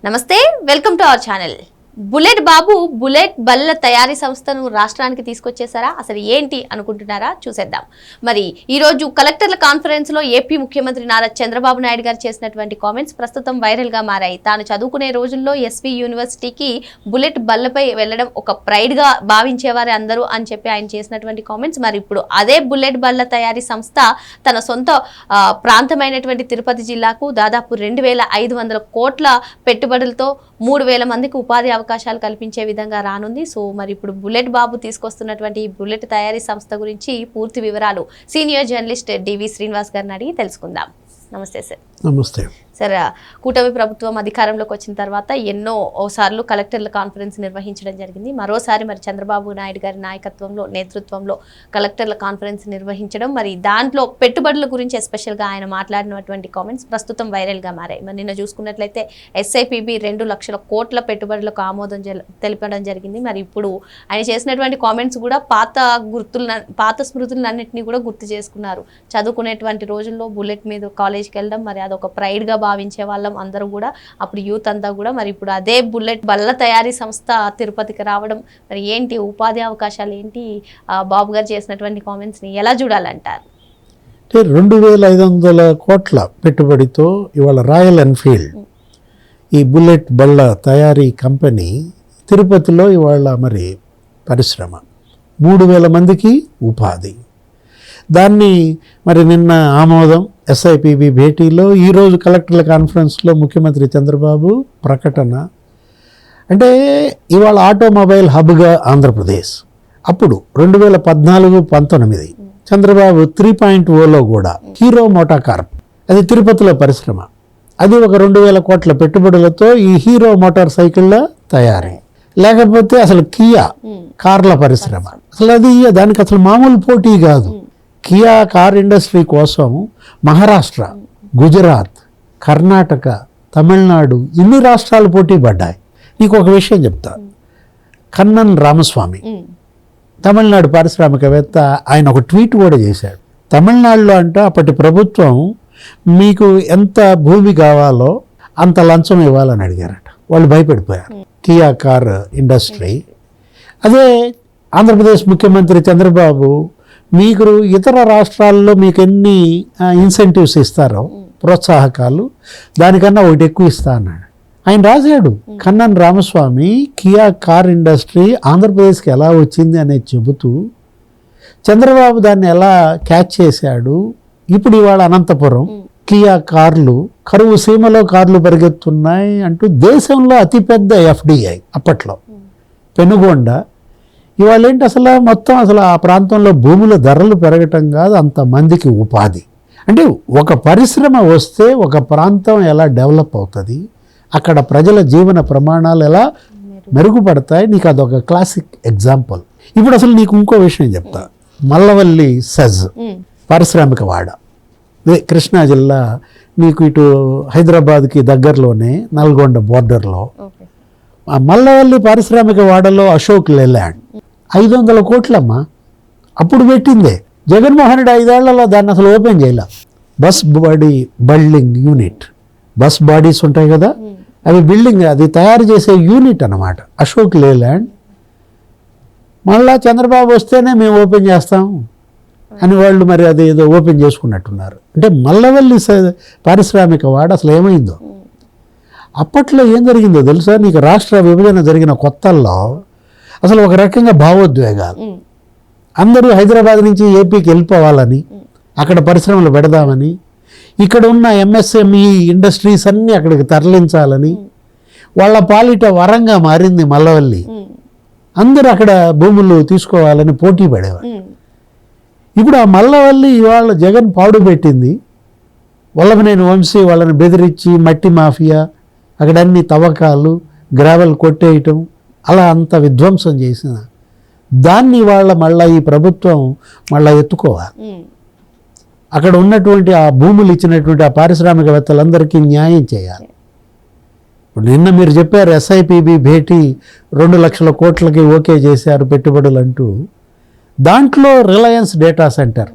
నమస్తే welcome to our channel. Bullet Babu bullet బల్ల తయారీ సంస్థను రాష్ట్రానికి తీసుకొచ్చేసారా? అసలు ఏంటి అనుకుంటున్నారా? చూసేద్దాం. మరి ఈ రోజు కలెక్టర్ల కాన్ఫరెన్స్ లో ఏపీ ముఖ్యమంత్రి నారా చంద్రబాబు నాయుడు గారు చేసినటువంటి కామెంట్స్ ప్రస్తుతం వైరల్ గా మారాయి. తాను చదువుకునే రోజుల్లో ఎస్వి యూనివర్సిటీకి బుల్లెట్ బల్లపై వెళ్లడం ఒక ప్రైడ్ గా భావించేవారు అందరూ అని చెప్పి ఆయన చేసినటువంటి కామెంట్స్. మరి ఇప్పుడు అదే బుల్లెట్ బల్ల తయారీ సంస్థ తన సొంత ప్రాంతమైనటువంటి తిరుపతి జిల్లాకు దాదాపు 2,500 కోట్ల పెట్టుబడులతో 3,000 మందికి ఉపాధి అవకాశాలు కల్పించే విధంగా రానుంది. సో మరి ఇప్పుడు బుల్లెట్ బాబు తీసుకొస్తున్నటువంటి ఈ బుల్లెట్ తయారీ సంస్థ గురించి పూర్తి వివరాలు సీనియర్ జర్నలిస్ట్ డివి శ్రీనివాస్ గారిని అడిగి తెలుసుకుందాం. నమస్తే సార్. నమస్తే సార్. కూటమి ప్రభుత్వం అధికారంలోకి వచ్చిన తర్వాత ఎన్నోసార్లు కలెక్టర్ల కాన్ఫరెన్స్ నిర్వహించడం జరిగింది. మరోసారి మరి చంద్రబాబు నాయుడు గారి నాయకత్వంలో నేతృత్వంలో కలెక్టర్ల కాన్ఫరెన్స్ నిర్వహించడం, మరి దాంట్లో పెట్టుబడుల గురించి ఎస్పెషల్గా ఆయన మాట్లాడినటువంటి కామెంట్స్ ప్రస్తుతం వైరల్గా మారాయి. మరి నిన్న చూసుకున్నట్లయితే SIPB 2 లక్షల కోట్ల పెట్టుబడులకు ఆమోదం తెలపడం జరిగింది. మరి ఇప్పుడు ఆయన చేసినటువంటి కామెంట్స్ కూడా పాత స్మృతులన్నింటినీ కూడా గుర్తు చేసుకున్నారు. చదువుకునేటువంటి రోజుల్లో బుల్లెట్ మీద కాలేజ్కి వెళ్ళడం, మరి అదొక ప్రైడ్గా భావించే వాళ్ళం అందరూ కూడా, అప్పుడు యూత్ అంతా కూడా. మరి ఇప్పుడు అదే బుల్లెట్ బల్ల తయారీ సంస్థ తిరుపతికి రావడం, మరి ఏంటి ఉపాధి అవకాశాలు ఏంటి? బాబు గారు చేసినటువంటి కామెంట్స్ని ఎలా చూడాలంటారు? 2,500 కోట్ల పెట్టుబడితో ఇవాళ రాయల్ ఎన్ఫీల్డ్ ఈ బుల్లెట్ బళ్ళ తయారీ కంపెనీ తిరుపతిలో ఇవాళ మరి పరిశ్రమ 3,000 మందికి ఉపాధి. దాన్ని మరి నిన్న ఆమోదం SIPB భేటీలో, ఈరోజు కలెక్టర్ల కాన్ఫరెన్స్లో ముఖ్యమంత్రి చంద్రబాబు ప్రకటన. అంటే ఇవాళ ఆటోమొబైల్ హబ్గా ఆంధ్రప్రదేశ్. అప్పుడు 2014-19 చంద్రబాబు 3.0లో కూడా హీరో మోటార్ కార్ప్, అది తిరుపతిలో పరిశ్రమ, అది ఒక 2,000 కోట్ల పెట్టుబడులతో ఈ హీరో మోటార్ సైకిళ్ళ తయారీ. లేకపోతే అసలు కియా కార్ల పరిశ్రమ, అసలు అది దానికి అసలు మామూలు పోటీ కాదు. కియా కార్ ఇండస్ట్రీ కోసం మహారాష్ట్ర, గుజరాత్, కర్ణాటక, తమిళనాడు ఇన్ని రాష్ట్రాలు పోటీ పడ్డాయి. నీకు ఒక విషయం చెప్తా. కన్నన్ రామస్వామి తమిళనాడు పారిశ్రామికవేత్త, ఆయన ఒక ట్వీట్ కూడా చేశాడు. తమిళనాడులో అంటే అప్పటి ప్రభుత్వం మీకు ఎంత భూమి కావాలో అంత లంచం ఇవ్వాలని అడిగారట. వాళ్ళు భయపడిపోయారు. Kia car industry. అదే ఆంధ్రప్రదేశ్ ముఖ్యమంత్రి చంద్రబాబు, మీకు ఇతర రాష్ట్రాల్లో మీకు ఎన్ని ఇన్సెంటివ్స్ ఇస్తారో ప్రోత్సాహకాలు, దానికన్నా ఒకటి ఎక్కువ ఇస్తా అన్నాడు. ఆయన రాశాడు. Kannan Ramaswamy Kia car industry ఆంధ్రప్రదేశ్కి ఎలా వచ్చింది అనేది చెబుతూ చంద్రబాబు దాన్ని ఎలా క్యాచ్ చేశాడు. ఇప్పుడు ఇవాళ అనంతపురం కియా కార్లు, కరువు సీమలో కార్లు పరిగెత్తున్నాయి అంటూ దేశంలో అతిపెద్ద FDI అప్పట్లో పెనుగొండ. ఇవాళ ఏంటి అసలు మొత్తం అసలు ఆ ప్రాంతంలో భూముల ధరలు పెరగటం కాదు, అంతమందికి ఉపాధి. అంటే ఒక పరిశ్రమ వస్తే ఒక ప్రాంతం ఎలా డెవలప్ అవుతుంది, అక్కడ ప్రజల జీవన ప్రమాణాలు ఎలా మెరుగుపడతాయి. నీకు అదొక క్లాసిక్ ఎగ్జాంపుల్. ఇప్పుడు అసలు నీకు ఇంకో విషయం చెప్తా. మల్లవల్లి సెజ్ పారిశ్రామిక వాడ, కృష్ణా జిల్లా, నీకు ఇటు హైదరాబాద్కి దగ్గరలోనే నల్గొండ బోర్డర్లో మల్లవల్లి పారిశ్రామిక వాడలో అశోక్ లేలాండ్ 500 కోట్లమ్మా అప్పుడు పెట్టిందే. జగన్మోహన్ రెడ్డి 5 ఏళ్లలో దాన్ని అసలు ఓపెన్ చేయలే. Bus body building unit, bus bodies ఉంటాయి కదా, అవి బిల్డింగ్ అది తయారు చేసే యూనిట్ అన్నమాట అశోక్ లేలాండ్. మళ్ళా చంద్రబాబు వస్తేనే మేము ఓపెన్ చేస్తాం అని వాళ్ళు మరి అది ఏదో ఓపెన్ చేసుకున్నట్టున్నారు. అంటే మల్లవల్లి పారిశ్రామిక వాడ అసలు ఏమైందో, అప్పట్లో ఏం జరిగిందో తెలుసా నీకు? రాష్ట్ర విభజన జరిగిన కొత్తల్లో అసలు ఒక రకంగా భావోద్వేగాలు. అందరూ హైదరాబాద్ నుంచి ఏపీకి వెళ్ళిపోవాలని, అక్కడ పరిశ్రమలు పెడదామని, ఇక్కడ ఉన్న MSME ఇండస్ట్రీస్ అన్నీ అక్కడికి తరలించాలని, వాళ్ళ పాలిట వరంగా మారింది మల్లవల్లి. అందరూ అక్కడ భూములు తీసుకోవాలని పోటీ పడేవారు. ఇప్పుడు ఆ మల్లవల్లి ఇవాళ జగన్ పాడు పెట్టింది. వల్లభనేని వంశీ వాళ్ళని బెదిరించి మట్టి మాఫియా, అక్కడ అన్ని తవ్వకాలు, గ్రావెల్ కొట్టేయటం, అలా అంత విధ్వంసం చేసిన దాన్ని వాళ్ళ మళ్ళీ ఈ ప్రభుత్వం మళ్ళీ ఎత్తుకోవాలి. అక్కడ ఉన్నటువంటి ఆ భూములు ఇచ్చినటువంటి ఆ పారిశ్రామికవేత్తలందరికీ న్యాయం చేయాలి. ఇప్పుడు నిన్న మీరు చెప్పారు SIPB భేటీ 2 లక్షల కోట్లకి ఓకే చేశారు పెట్టుబడులు అంటూ. దాంట్లో రిలయన్స్ డేటా సెంటర్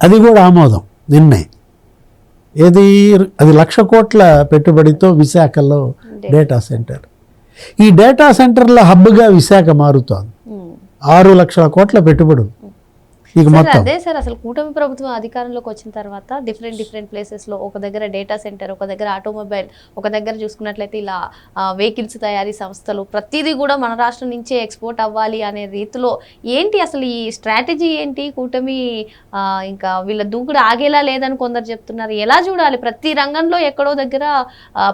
అది కూడా ఆమోదం నిన్నే. ఏది అది 1,00,000 కోట్ల పెట్టుబడితో విశాఖలో డేటా సెంటర్. ఈ డేటా సెంటర్ల హబ్గా విశాఖ మారుతోంది. 6 లక్షల కోట్ల పెట్టుబడులు ఇక మొత్తం. అదే సార్, అసలు కూటమి ప్రభుత్వం అధికారంలోకి వచ్చిన తర్వాత డిఫరెంట్ ప్లేసెస్లో ఒక దగ్గర డేటా సెంటర్, ఒక దగ్గర ఆటోమొబైల్, ఒక దగ్గర చూసుకున్నట్లయితే ఇలా వెహికల్స్ తయారీ సంస్థలు, ప్రతిదీ కూడా మన రాష్ట్రం నుంచే ఎక్స్పోర్ట్ అవ్వాలి అనే రీతిలో ఏంటి అసలు ఈ స్ట్రాటజీ ఏంటి? కూటమి ఇంకా వీళ్ళ దూకుడు ఆగేలా లేదని కొందరు చెప్తున్నారు. ఎలా చూడాలి? ప్రతి రంగంలో ఎక్కడో దగ్గర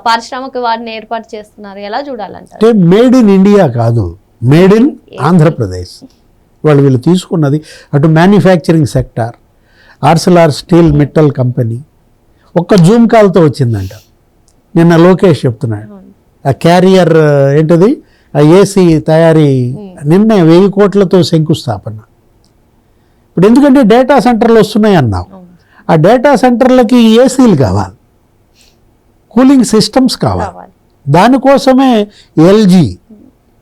పారిశ్రామిక వాడిని ఏర్పాటు చేస్తున్నారు, ఎలా చూడాలంటారు? మేడ్ ఇన్ ఇండియా కాదు, మేడ్ ఇన్ ఆంధ్రప్రదేశ్. వీళ్ళు తీసుకున్నది అటు manufacturing sector, Arcelor steel Mittal company ఒక్క జూమ్ కాల్తో వచ్చిందంట. నిన్న లోకేష్ చెప్తున్నాడు ఆ క్యారియర్ ఏంటది, ఆ ఏసీ తయారీ నిన్న 1000 కోట్లతో శంకుస్థాపన. ఇప్పుడు ఎందుకంటే డేటా సెంటర్లు వస్తున్నాయి అన్నావు, ఆ డేటా సెంటర్లకి ఏసీలు కావాలి, కూలింగ్ సిస్టమ్స్ కావాలి. దానికోసమే ఎల్జీ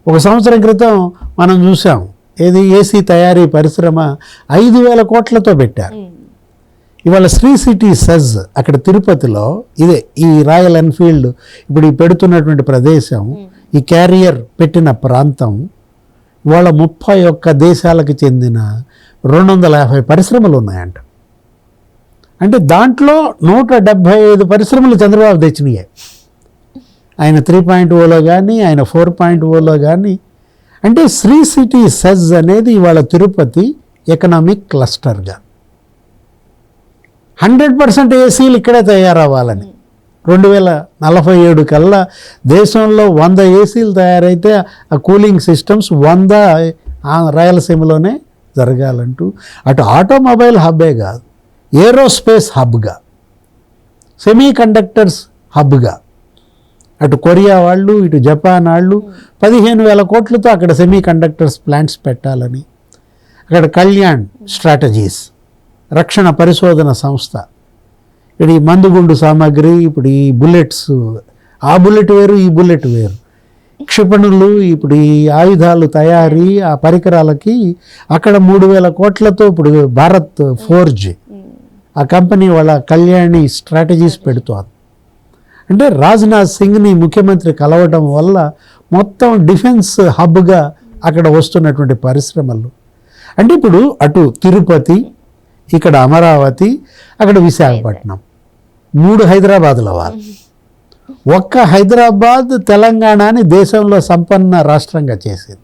1 సంవత్సరం క్రితం మనం చూసాం, ఏది ఏసీ తయారీ పరిశ్రమ 5,000 కోట్లతో పెట్టారు. ఇవాళ శ్రీ సిటీ సెజ్ అక్కడ తిరుపతిలో ఇదే ఈ రాయల్ ఎన్ఫీల్డ్ ఇప్పుడు ఈ పెడుతున్నటువంటి ప్రదేశం, ఈ క్యారియర్ పెట్టిన ప్రాంతం ఇవాళ 31 దేశాలకు చెందిన 250 పరిశ్రమలు ఉన్నాయంట. అంటే దాంట్లో 175 పరిశ్రమలు చంద్రబాబు తెచ్చినాయి. ఆయన 3.0లో కానీ ఆయన 4.0లో కానీ. అంటే శ్రీ సిటీ సెజ్ అనేది ఇవాళ తిరుపతి ఎకనామిక్ క్లస్టర్గా 100% ఏసీలు ఇక్కడే తయారవ్వాలని 2047 కల్లా దేశంలో 100 ఏసీలు తయారైతే ఆ కూలింగ్ సిస్టమ్స్ 100 రాయలసీమలోనే జరగాలంటూ అటు ఆటోమొబైల్ హబ్బే కాదు, ఏరోస్పేస్ హబ్గా, సెమీ కండక్టర్స్ హబ్గా, అటు కొరియా వాళ్ళు ఇటు జపాన్ వాళ్ళు 15,000 కోట్లతో అక్కడ సెమీ కండక్టర్స్ ప్లాంట్స్ పెట్టాలని, అక్కడ కళ్యాణ్ స్ట్రాటజీస్ రక్షణ పరిశోధన సంస్థ, ఇక్కడ ఈ మందుగుండు సామాగ్రి, ఇప్పుడు ఈ బుల్లెట్స్, ఆ బుల్లెట్ వేరు ఈ బుల్లెట్ వేరు, క్షిపణులు, ఇప్పుడు ఈ ఆయుధాలు తయారీ ఆ పరికరాలకి అక్కడ 3,000 కోట్లతో ఇప్పుడు భారత్ ఫోర్జ్ ఆ కంపెనీ వాళ్ళ కళ్యాణి స్ట్రాటజీస్ పెడుతోంది. అంటే రాజ్నాథ్ సింగ్ని ముఖ్యమంత్రి కలవడం వల్ల మొత్తం డిఫెన్స్ హబ్గా అక్కడ వస్తున్నటువంటి పరిశ్రమలు. అంటే ఇప్పుడు అటు తిరుపతి, ఇక్కడ అమరావతి, అక్కడ విశాఖపట్నం, 3 హైదరాబాద్ల వాళ్ళు. ఒక్క హైదరాబాద్ తెలంగాణని దేశంలో సంపన్న రాష్ట్రంగా చేసింది.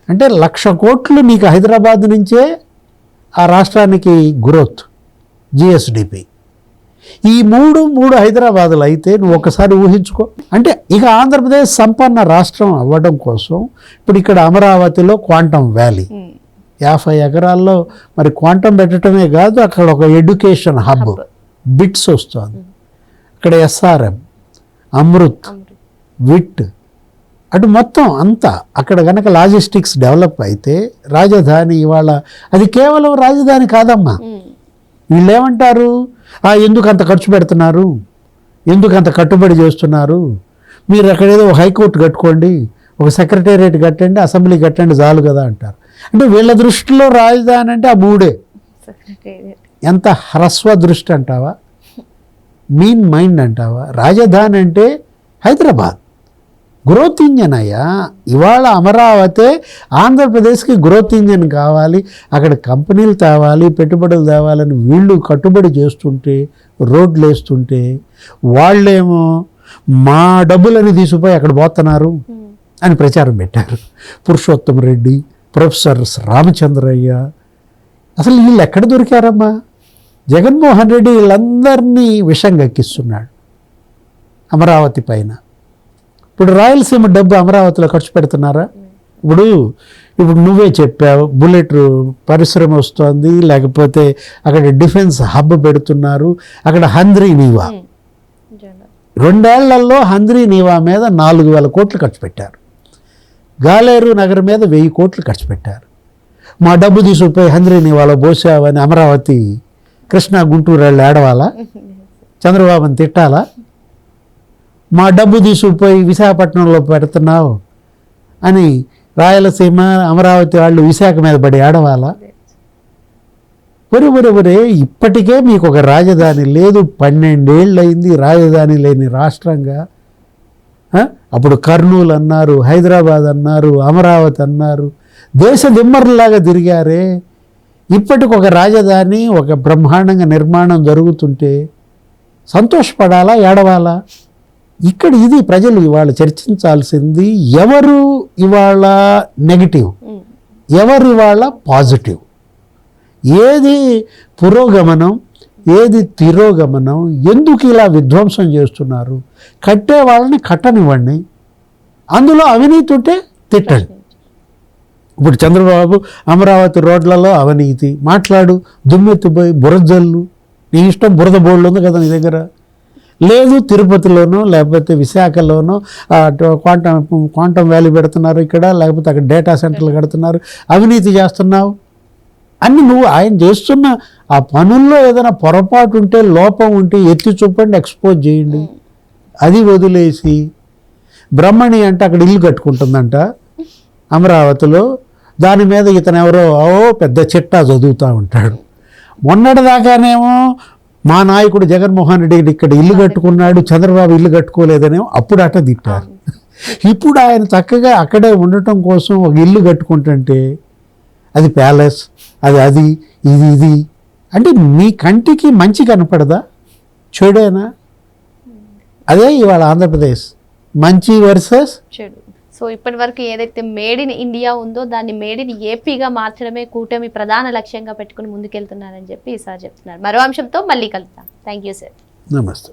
అంటే 1,00,000 కోట్లు నీకు హైదరాబాద్ నుంచే ఆ రాష్ట్రానికి గ్రోత్, జిఎస్డిపి. ఈ 3 హైదరాబాదులు అయితే నువ్వు ఒకసారి ఊహించుకో. అంటే ఇక ఆంధ్రప్రదేశ్ సంపన్న రాష్ట్రం అవ్వడం కోసం ఇప్పుడు ఇక్కడ అమరావతిలో క్వాంటమ్ వ్యాలీ 50 ఎకరాల్లో మరి క్వాంటమ్ పెట్టడమే కాదు, అక్కడ ఒక ఎడ్యుకేషన్ హబ్ బిట్స్ వస్తుంది. అక్కడ ఎస్ఆర్ఎం, అమృత్, విట్, అటు మొత్తం అంతా అక్కడ కనుక లాజిస్టిక్స్ డెవలప్ అయితే రాజధాని ఇవాళ అది కేవలం రాజధాని కాదమ్మా. వీళ్ళు ఏమంటారు, ఎందుకు అంత ఖర్చు పెడుతున్నారు, ఎందుకు అంత కట్టుబడి చేస్తున్నారు, మీరు అక్కడేదో ఒక హైకోర్టు కట్టుకోండి, ఒక సెక్రటేరియట్ కట్టండి, అసెంబ్లీ కట్టండి చాలు కదా అంటారు. అంటే వీళ్ళ దృష్టిలో రాజధాని అంటే ఆ 3. ఎంత హ్రస్వ దృష్టి అంటావా, మీన్ మైండ్ అంటావా? రాజధాని అంటే హైదరాబాద్ గ్రోత్ ఇంజన్ అయ్యా. ఇవాళ అమరావతి ఆంధ్రప్రదేశ్కి గ్రోత్ ఇంజన్ కావాలి, అక్కడ కంపెనీలు తేవాలి, పెట్టుబడులు తేవాలని వీళ్ళు కట్టుబడి చేస్తుంటే, రోడ్లు వేస్తుంటే వాళ్ళేమో మా డబ్బులని తీసుకుపోయి అక్కడ పోతున్నారు అని ప్రచారం పెట్టారు. పురుషోత్తమ రెడ్డి, ప్రొఫెసర్ రామచంద్రయ్య, అసలు వీళ్ళు ఎక్కడ దొరికారమ్మా? జగన్మోహన్ రెడ్డి వీళ్ళందరినీ విషం గక్కిస్తున్నాడు అమరావతి పైన. ఇప్పుడు రాయలసీమ డబ్బు అమరావతిలో ఖర్చు పెడుతున్నారా? ఇప్పుడు నువ్వే చెప్పావు, బుల్లెట్ పరిశ్రమ వస్తుంది, లేకపోతే అక్కడ డిఫెన్స్ హబ్ పెడుతున్నారు, అక్కడ హంద్రీ నీవా 2 ఏళ్లలో హంద్రీ నీవా మీద 4,000 కోట్లు ఖర్చు పెట్టారు. గాలేరు నగర్ మీద 1,000 కోట్లు ఖర్చు పెట్టారు. మా డబ్బు తీసుకుపోయి హంద్రీ నీవాలో పోసావని అమరావతి, కృష్ణా, గుంటూరు వాళ్ళు ఏడవాలా, చంద్రబాబుని తిట్టాలా? మా డబ్బు తీసుకుపోయి విశాఖపట్నంలో పెడుతున్నావు అని రాయలసీమ, అమరావతి వాళ్ళు విశాఖ మీద పడి ఆడవాలా? ఒరే ఇప్పటికే మీకు ఒక రాజధాని లేదు, 12 ఏళ్ళు అయింది రాజధాని లేని రాష్ట్రంగా. అప్పుడు కర్నూలు అన్నారు, హైదరాబాద్ అన్నారు, అమరావతి అన్నారు, దేశ దిమ్మర్లాగా తిరిగారే. ఇప్పటికి ఒక రాజధాని, ఒక బ్రహ్మాండంగా నిర్మాణం జరుగుతుంటే సంతోషపడాలా, ఏడవాలా? ఇక్కడ ఇది ప్రజలు ఇవాళ చర్చించాల్సింది. ఎవరు ఇవాళ నెగిటివ్, ఎవరు ఇవాళ పాజిటివ్, ఏది పురోగమనం, ఏది తిరోగమనం, ఎందుకు ఇలా విధ్వంసం చేస్తున్నారు? కట్టే వాళ్ళని కట్టనివ్వండి, అందులో అవినీతి ఉంటే తిట్టండి. ఇప్పుడు చంద్రబాబు అమరావతి రోడ్లలో అవినీతి మాట్లాడు, దుమ్మెత్తిపోయి బురజల్లు, నీ ఇష్టం, బురద బోర్డు ఉంది కదా నీ దగ్గర. లేదు తిరుపతిలోనో లేకపోతే విశాఖలోనో క్వాంటమ్ వ్యాలీ పెడుతున్నారు ఇక్కడ, లేకపోతే అక్కడ డేటా సెంటర్లు కడుతున్నారు, అవినీతి చేస్తున్నావు అని నువ్వు ఆయన చేస్తున్న ఆ పనుల్లో ఏదైనా పొరపాటు ఉంటే, లోపం ఉంటే ఎత్తి చూపండి, ఎక్స్పోజ్ చేయండి. అది వదిలేసి బ్రహ్మణి అంటే అక్కడ ఇల్లు కట్టుకుంటుందంట అమరావతిలో, దాని మీద ఇతను ఎవరో పెద్ద చిట్టా చదువుతూ ఉంటాడు. మొన్నటిదాకానేమో మా నాయకుడు జగన్మోహన్ రెడ్డి ఇక్కడ ఇల్లు కట్టుకున్నాడు, చంద్రబాబు ఇల్లు కట్టుకోలేదనేమో అప్పుడు అట్ట తిట్టారు. ఇప్పుడు ఆయన చక్కగా అక్కడే ఉండటం కోసం ఒక ఇల్లు కట్టుకుంటుంటే అది ప్యాలెస్, అది ఇది అంటే మీ కంటికి మంచి కనపడదా, చెడేనా? అదే ఇవాళ ఆంధ్రప్రదేశ్, మంచి వర్సెస్ చెడు. సో ఇప్పటి వరకు ఏదైతే మేడ్ ఇన్ ఇండియా ఉందో దాన్ని మేడ్ ఇన్ ఏపీగా మార్చడమే కూటమి ప్రధాన లక్ష్యంగా పెట్టుకుని ముందుకెళ్తున్నారని చెప్పి సార్ చెప్తున్నారు. మరో అంశంతో మళ్ళీ కలుద్దాం. Thank you sir. నమస్తే.